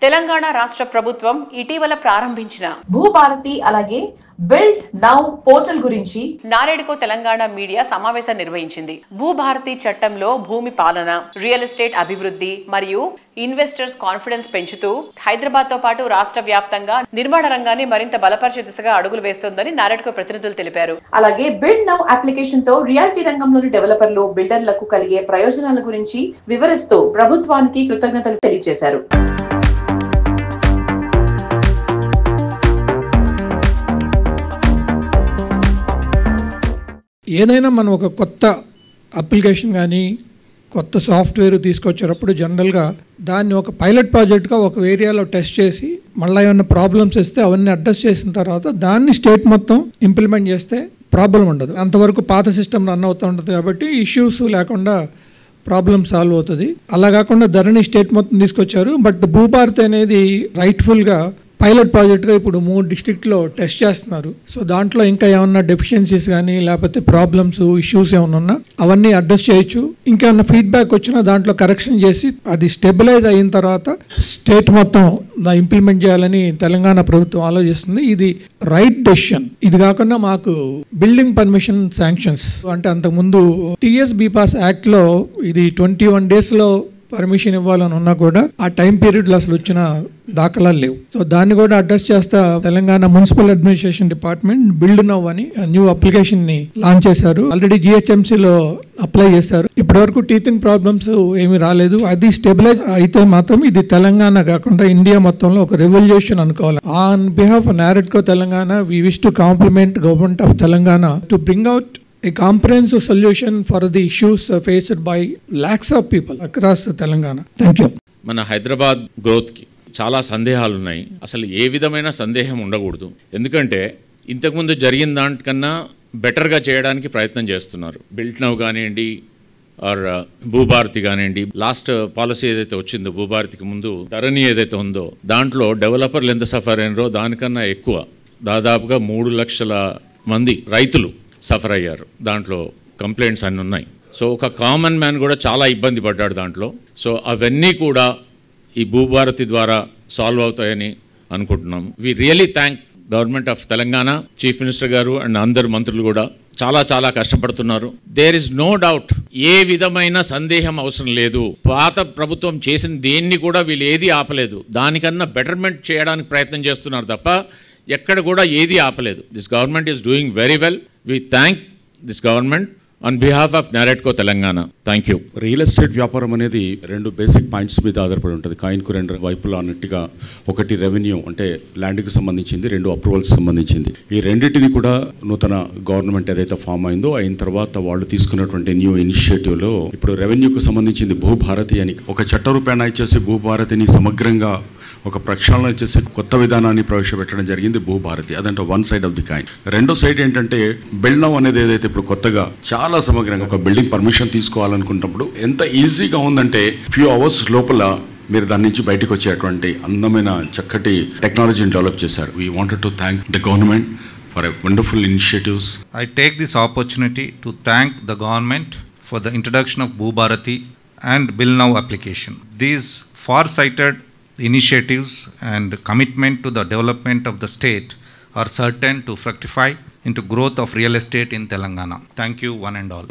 తెలంగాణ రాష్ట్ర ప్రభుత్వం ఇటీవల ప్రారంభించిన భూభారతి అలాగే బిల్డ్ నౌ పోర్టల్ గురించి నారేడుకో తెలంగాణ మీడియా సమావేశం నిర్వహించింది. భూభారతి చట్టంలో భూమి పాలన, రియల్ ఎస్టేట్ అభివృద్ధి మరియు ఇన్వెస్టర్స్ కాన్ఫిడెన్స్ పెంచుతూ హైదరాబాద్ తో పాటు రాష్ట్ర వ్యాప్తంగా నిర్మాణ రంగాన్ని మరింత బలపరిచే దిశగా అడుగులు వేస్తోందని నారేడుకో ప్రతినిధులు తెలిపారు. అలాగే బిల్డ్ నౌ అప్లికేషన్ తో రియాలిటీ రంగంలోని డెవలపర్లు, బిల్డర్లకు కలిగే ప్రయోజనాల గురించి వివరిస్తూ ప్రభుత్వానికి కృతజ్ఞతలు తెలియజేశారు. ఏదైనా మనం ఒక కొత్త అప్లికేషన్ కానీ కొత్త సాఫ్ట్వేర్ తీసుకొచ్చేటప్పుడు జనరల్గా దాన్ని ఒక పైలట్ ప్రాజెక్ట్గా ఒక ఏరియాలో టెస్ట్ చేసి మళ్ళీ ఏమైనా ప్రాబ్లమ్స్ వస్తే అవన్నీ అడ్రస్ చేసిన తర్వాత దాన్ని స్టేట్ మొత్తం ఇంప్లిమెంట్ చేస్తే ప్రాబ్లం ఉండదు. అంతవరకు పాత సిస్టమ్ రన్ అవుతూ ఉంటుంది కాబట్టి ఇష్యూస్ లేకుండా ప్రాబ్లం సాల్వ్ అవుతుంది. అలా కాకుండా ధరణి స్టేట్ మొత్తం తీసుకొచ్చారు. బట్ భూభారతి అనేది రైట్ఫుల్గా పైలట్ ప్రాజెక్ట్గా ఇప్పుడు 3 డిస్ట్రిక్ట్లో టెస్ట్ చేస్తున్నారు. సో దాంట్లో ఇంకా ఏమన్నా డెఫిషియన్సీస్ కానీ లేకపోతే ప్రాబ్లమ్స్, ఇష్యూస్ ఏమైనా ఉన్నా అవన్నీ అడ్రస్ చేయొచ్చు. ఇంకేమన్నా ఫీడ్బ్యాక్ వచ్చినా దాంట్లో కరెక్షన్ చేసి అది స్టెబిలైజ్ అయిన తర్వాత స్టేట్ మొత్తం ఇంప్లిమెంట్ చేయాలని తెలంగాణ ప్రభుత్వం ఆలోచిస్తుంది. ఇది రైట్ డెసిషన్. ఇది కాకుండా మాకు బిల్డింగ్ పర్మిషన్ శాంక్షన్స్ అంటే అంతకుముందు టీఎస్ బీపాస్ యాక్ట్లో ఇది 21 డేస్లో పర్మిషన్ ఇవ్వాలని ఉన్నా కూడా ఆ టైం పీరియడ్లో అసలు వచ్చిన దాఖలాలు లేవు. సో దాన్ని కూడా అడ్రస్ చేస్తా Telangana municipal administration department build now అని న్యూ అప్లికేషన్ ని లాంచ్ చేశారు. ఆల్రెడీ జిహెచ్ఎంసీలో అప్లై చేశారు. ఇప్పటి వరకు టీచింగ్ ప్రాబ్లమ్స్ ఏమీ రాలేదు. అది స్టెబిలైజ్ అయితే మాత్రం ఇది తెలంగాణ కాకుండా ఇండియా మొత్తంలో ఒక రెవల్యూషన్ అనుకోవాలి. On behalf NAREDCO Telangana we wish to compliment government of Telangana to bring out a comprehensive solution for the issues faced by lakhs of people across Telangana. Thank you. మన హైదరాబాద్ గ్రోత్కి చాలా సందేహాలు ఉన్నాయి. అసలు ఏ విధమైన సందేహం ఉండకూడదు. ఎందుకంటే ఇంతకుముందు జరిగిన దానికన్నా బెటర్గా చేయడానికి ప్రయత్నం చేస్తున్నారు. బిల్డ్ నౌ కానివ్వండి ఆర్ భూభారతి కానివ్వండి. లాస్ట్ పాలసీ ఏదైతే వచ్చిందో భూభారతికి ముందు ధరణి ఏదైతే ఉందో దాంట్లో డెవలపర్లు ఎంత సఫర్ అయినారో దానికన్నా ఎక్కువ దాదాపుగా 3 లక్షల మంది రైతులు సఫర్ అయ్యారు. దాంట్లో కంప్లైంట్స్ అన్నీ ఉన్నాయి. సో ఒక కామన్ మ్యాన్ కూడా చాలా ఇబ్బంది పడ్డాడు దాంట్లో. సో అవన్నీ కూడా ఈ భూభారతి ద్వారా సాల్వ్ అవుతాయని అనుకుంటున్నాం. We really thank government of Telangana, chief minister గారు అండ్ అందరు మంత్రులు కూడా చాలా కష్టపడుతున్నారు. దేర్ ఇస్ నో డౌట్, ఏ విధమైన సందేహం అవసరం లేదు. పాత ప్రభుత్వం చేసిన దేన్ని కూడా వీళ్ళు ఏది ఆపలేదు. దానికన్నా బెటర్మెంట్ చేయడానికి ప్రయత్నం చేస్తున్నారు తప్ప ఎక్కడ కూడా ఏది ఆపలేదు. This government is doing very well. We thank this government on behalf of NAREDCO Telangana. Thank you. Real estate వ్యాపారం అనేది 2 బేసిక్ పాయింట్స్ మీద ఆధారపడి ఉంటుంది. కాయిన్కు 2 వైపులు అన్నట్టుగా, ఒకటి రెవెన్యూ అంటే ల్యాండ్కి సంబంధించింది, 2 అప్రూవల్స్ సంబంధించింది. ఈ రెండింటిని కూడా నూతన గవర్నమెంట్ ఏదైతే ఫామ్ అయిందో అయిన తర్వాత వాళ్ళు తీసుకున్నటువంటి న్యూ ఇనిషియేటివ్లో ఇప్పుడు రెవెన్యూకు సంబంధించింది భూభారతి అని ఒక చట్ట రూపాయన ఇచ్చేసి భూభారతిని సమగ్రంగా ఒక ప్రక్షాళన చేసి కొత్త విధానాన్ని ప్రవేశపెట్టడం జరిగింది భూభారతి. అదంటే one side of the coin. రెండో సైడ్ ఏంటంటే బిల్డ్ నౌ అనేది ఏదైతే ఇప్పుడు కొత్తగా చాలా సమగ్రంగా ఒక బిల్డింగ్ పర్మిషన్ తీసుకోవాలనుకున్నప్పుడు ఎంత ఈజీగా ఉందంటే ఫ్యూ అవర్స్ లోపల మీరు దాని నుంచి బయటకు వచ్చేటువంటి అందమైన చక్కటి టెక్నాలజీని డెవలప్ చేశారు. We wanted to thank the government for a wonderful initiatives. I take this opportunity to thank the government for the introduction of Bhubharati and Bill Now application. These far-sighted initiatives and commitment to the development of the state are certain to fructify into growth of real estate in Telangana. Thank you one and all.